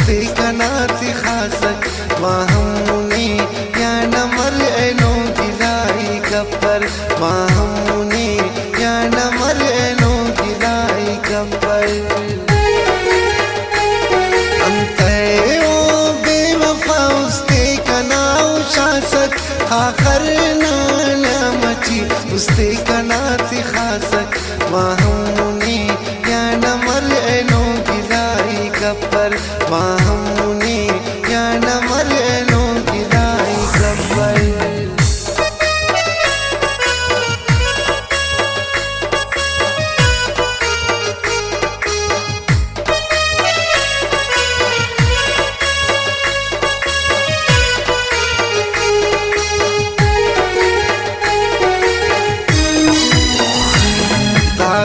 उसते कनाती खासक माहमुनी या नमर एनो गिलाई कपर माहमुनी या नमर एनो गिलाई कपर आखर नामची उसते कनाती खासक माहमुनी या नमर एनो गिलाई कपर माहमुनी या नमर एनो गिलाई कपर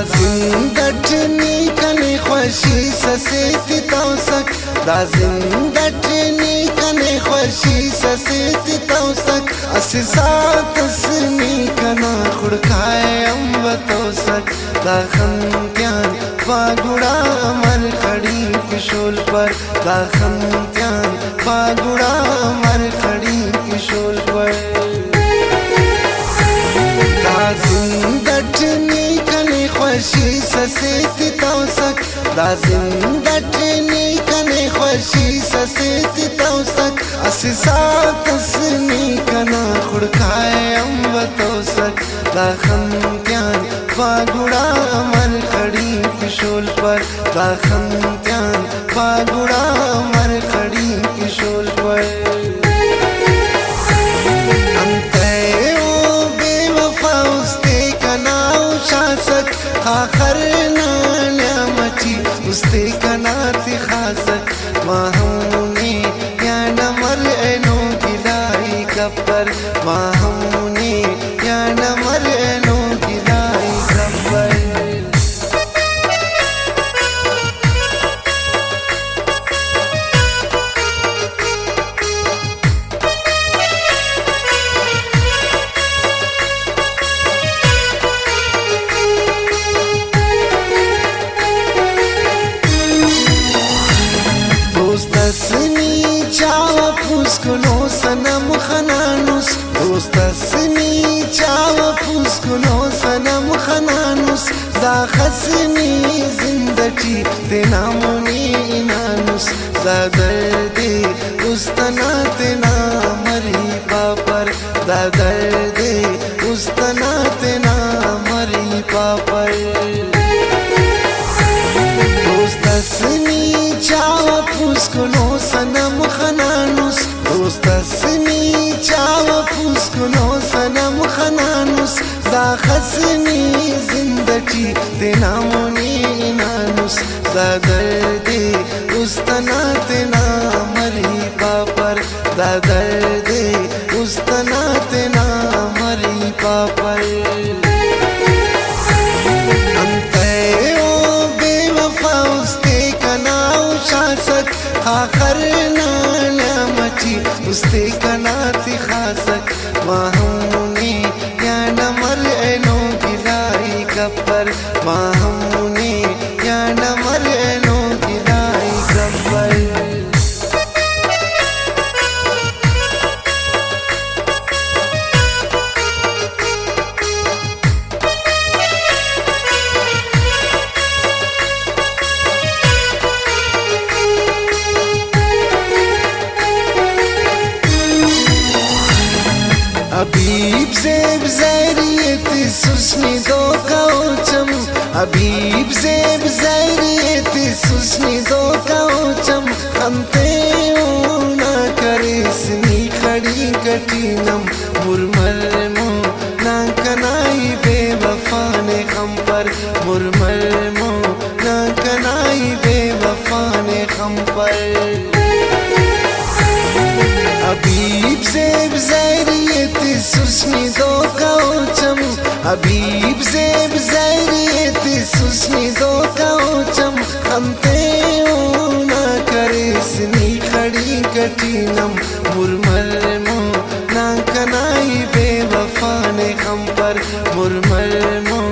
जिंदटनी कने खुशी ससेती तौसक दा जिंदटनी कने खुशी ससेती तौसक असिसात असनी कना खुड़खाए अम्ब तौसक दा खंत्यान फागुड़ा अमर खड़ी किशोल पर दा खंत्यान फागुड़ा अमर खड़ी किशोल पर दा जिंदटनी खुशी ससेती तौसक दा जिंदटनी कने खुशी ससेती तौसक असिसात असनी कना खुड़खाए अम्ब तौसक दा खंत्यान फागुड़ा अमर खड़ी किशोल पर दा खंत्यान फागुड़ा अमर खड़ी किशोल पर आखर नामची उसते कनाती खासक माहमुनी या नमर एनो गिलाई कपर माहमुनी या नमर एनो गिलाई कपर दोस्तसनी चावा पुस्कुनो सनम खनानुस दोस्तसनी चावा पुस्कुनो सनम खनानुस दा खसनी जिंदगी तेना मुनी इनानुस दा दर्दे उस्तना तेना मरी पापर दा दर्दे उस्तना तेना मरी पापर दोस्तसनी चावा पुस्कुनो सनम खनानुस दोस्तसनी चावा पुस्कुनो सनम खनानुस दा खसनी जिंदगी तेना मुनी इनानुस दा दर्दे उस्तना तेना मरी पापर दा दर्दे उस्तना तेना मरी पापर आखर नामची उसते कनाती खासक माहमुनी या नमर एनो गिलाई कपर माहमुनी या नमर एनो गिलाई कपर अबीब से बज़ैरियत सुस्नी दो काउचम अबीब से बज़ैरियत सुस्नी दो काउचम खंते ना करे सनी खड़ी कठिनम मुरमर मो ना कनाई बेवफा ने खम पर मुरमर मो ना कनाई बेवफा ने खम पर अबीब से बज़ैरियत सुस्नी दो काउचम अबीब से बज़ैरियत सुस्नी दो काउचम खंते ना करे सनी खड़ी कठिनम मुरमर मो ना कनाई बेवफा ने खम पर मुरमर मो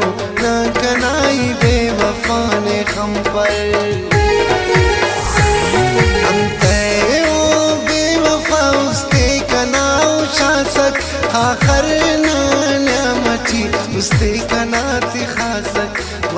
ना कनाई बेवफा ने खम पर